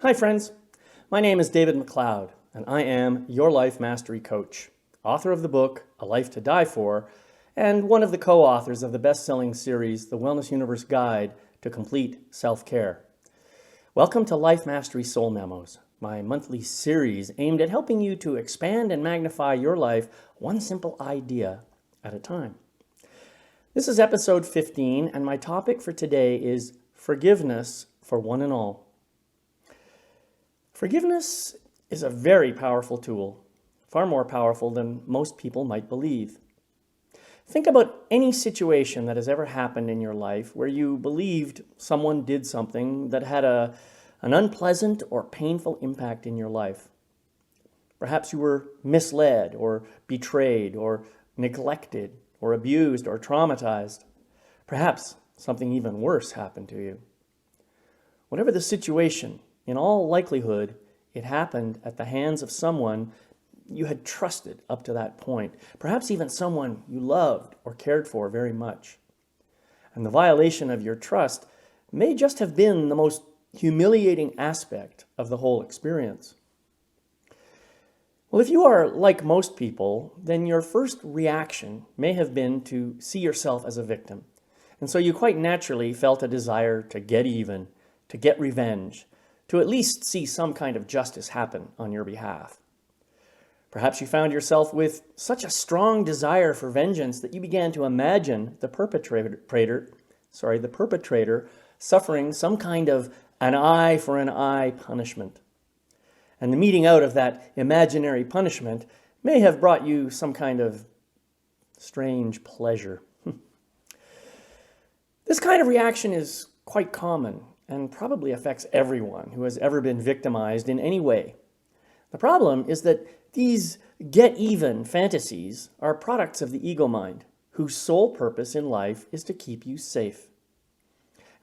Hi friends, my name is David McLeod and I am your life mastery coach, author of the book A Life to Die For, and one of the co-authors of the best-selling series The Wellness Universe Guide to Complete Self-Care. Welcome to Life Mastery Soul Memos, my monthly series aimed at helping you to expand and magnify your life one simple idea at a time. This is episode 15 and my topic for today is forgiveness for one and all. Forgiveness is a very powerful tool, far more powerful than most people might believe. Think about any situation that has ever happened in your life where you believed someone did something that had an unpleasant or painful impact in your life. Perhaps you were misled or betrayed or neglected or abused or traumatized. Perhaps something even worse happened to you. Whatever the situation, in all likelihood, it happened at the hands of someone you had trusted up to that point, perhaps even someone you loved or cared for very much. And the violation of your trust may just have been the most humiliating aspect of the whole experience. Well, if you are like most people, then your first reaction may have been to see yourself as a victim. And so you quite naturally felt a desire to get even, to get revenge, to at least see some kind of justice happen on your behalf. Perhaps you found yourself with such a strong desire for vengeance that you began to imagine the perpetrator suffering some kind of an eye for an eye punishment. And the meting out of that imaginary punishment may have brought you some kind of strange pleasure. This kind of reaction is quite common and probably affects everyone who has ever been victimized in any way. The problem is that these get-even fantasies are products of the ego mind, whose sole purpose in life is to keep you safe.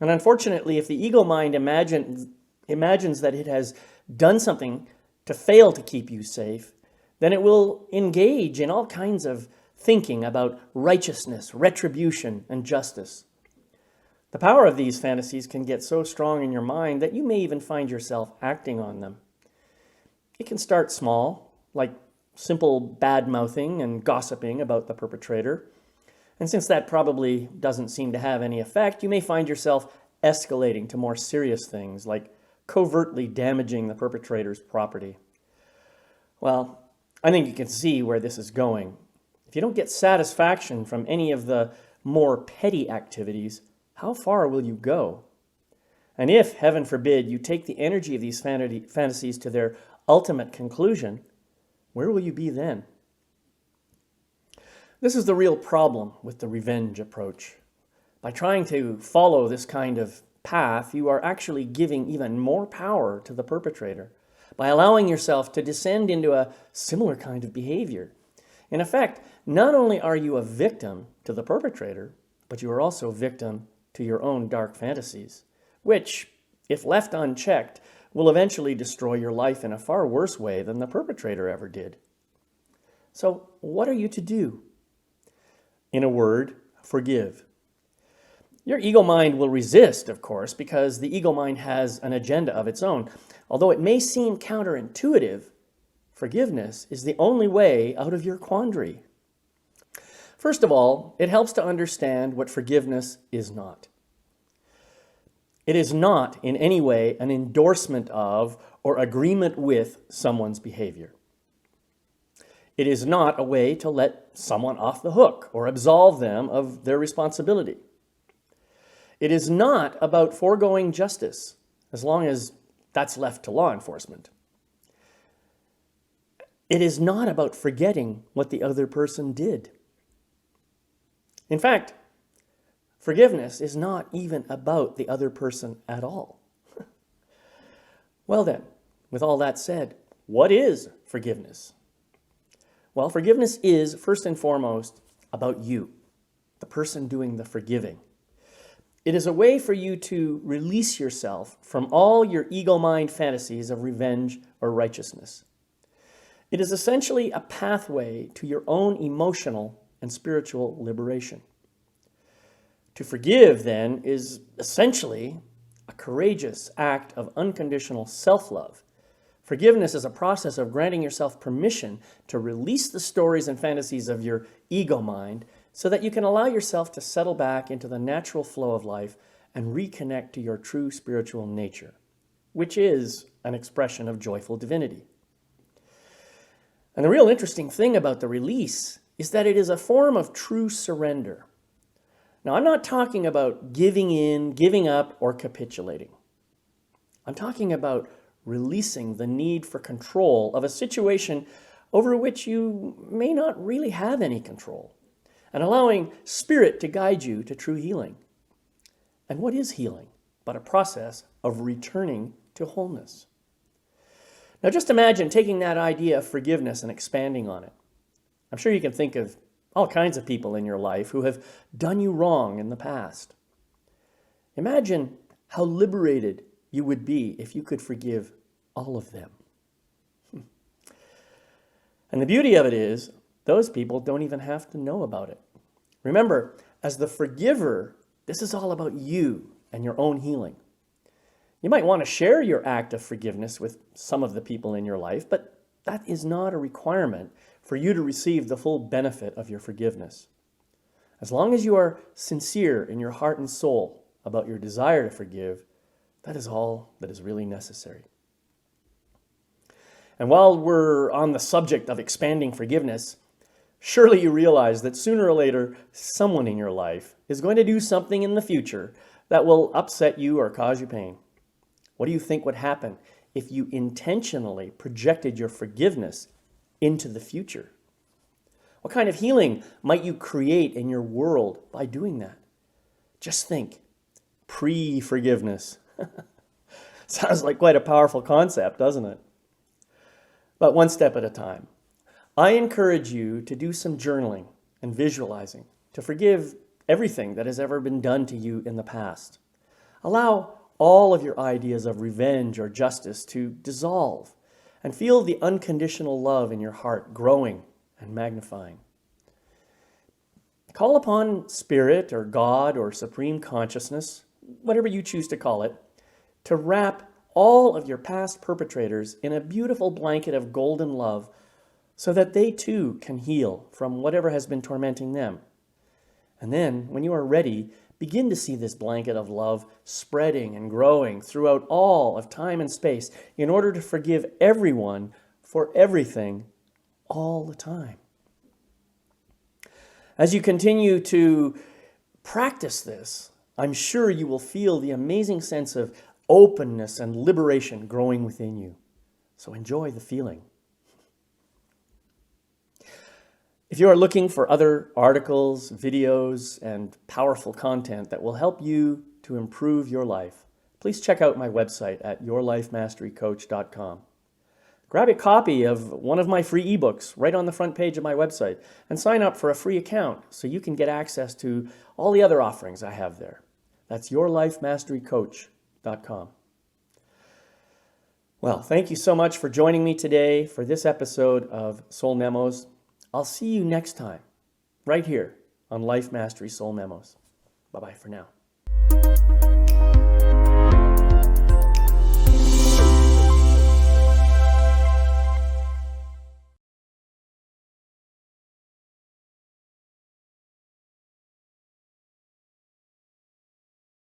And unfortunately, if the ego mind imagines that it has done something to fail to keep you safe, then it will engage in all kinds of thinking about righteousness, retribution, and justice. The power of these fantasies can get so strong in your mind that you may even find yourself acting on them. It can start small, like simple bad-mouthing and gossiping about the perpetrator. And since that probably doesn't seem to have any effect, you may find yourself escalating to more serious things, like covertly damaging the perpetrator's property. Well, I think you can see where this is going. If you don't get satisfaction from any of the more petty activities, how far will you go? And if, heaven forbid, you take the energy of these fantasies to their ultimate conclusion, where will you be then? This is the real problem with the revenge approach. By trying to follow this kind of path, you are actually giving even more power to the perpetrator by allowing yourself to descend into a similar kind of behavior. In effect, not only are you a victim to the perpetrator, but you are also a victim to your own dark fantasies, which, if left unchecked, will eventually destroy your life in a far worse way than the perpetrator ever did. So, what are you to do? In a word, forgive. Your ego mind will resist, of course, because the ego mind has an agenda of its own. Although it may seem counterintuitive, forgiveness is the only way out of your quandary. First of all, it helps to understand what forgiveness is not. It is not in any way an endorsement of or agreement with someone's behavior. It is not a way to let someone off the hook or absolve them of their responsibility. It is not about foregoing justice, as long as that's left to law enforcement. It is not about forgetting what the other person did. In fact, forgiveness is not even about the other person at all. Well then, with all that said, what is forgiveness? Well, forgiveness is, first and foremost, about you, the person doing the forgiving. It is a way for you to release yourself from all your ego mind fantasies of revenge or righteousness. It is essentially a pathway to your own emotional and spiritual liberation. To forgive, then, is essentially a courageous act of unconditional self-love. Forgiveness is a process of granting yourself permission to release the stories and fantasies of your ego mind so that you can allow yourself to settle back into the natural flow of life and reconnect to your true spiritual nature, which is an expression of joyful divinity. And the real interesting thing about the release is that it is a form of true surrender. Now, I'm not talking about giving in, giving up, or capitulating. I'm talking about releasing the need for control of a situation over which you may not really have any control, and allowing Spirit to guide you to true healing. And what is healing but a process of returning to wholeness? Now just imagine taking that idea of forgiveness and expanding on it. I'm sure you can think of all kinds of people in your life who have done you wrong in the past. Imagine how liberated you would be if you could forgive all of them. And the beauty of it is, those people don't even have to know about it. Remember, as the forgiver, this is all about you and your own healing. You might want to share your act of forgiveness with some of the people in your life, but that is not a requirement for you to receive the full benefit of your forgiveness. As long as you are sincere in your heart and soul about your desire to forgive, that is all that is really necessary. And while we're on the subject of expanding forgiveness, surely you realize that sooner or later, someone in your life is going to do something in the future that will upset you or cause you pain. What do you think would happen if you intentionally projected your forgiveness into the future? What kind of healing might you create in your world by doing that? Just think, pre-forgiveness. Sounds like quite a powerful concept, doesn't it? But one step at a time. I encourage you to do some journaling and visualizing to forgive everything that has ever been done to you in the past. Allow all of your ideas of revenge or justice to dissolve and feel the unconditional love in your heart growing and magnifying. Call upon Spirit or God or Supreme Consciousness, whatever you choose to call it, to wrap all of your past perpetrators in a beautiful blanket of golden love so that they too can heal from whatever has been tormenting them. And then, when you are ready, begin to see this blanket of love spreading and growing throughout all of time and space in order to forgive everyone for everything all the time. As you continue to practice this, I'm sure you will feel the amazing sense of openness and liberation growing within you. So enjoy the feeling. If you are looking for other articles, videos, and powerful content that will help you to improve your life, please check out my website at yourlifemasterycoach.com. Grab a copy of one of my free ebooks right on the front page of my website and sign up for a free account so you can get access to all the other offerings I have there. That's yourlifemasterycoach.com. Well, thank you so much for joining me today for this episode of Soul Memos. I'll see you next time, right here on Life Mastery Soul Memos. Bye-bye for now.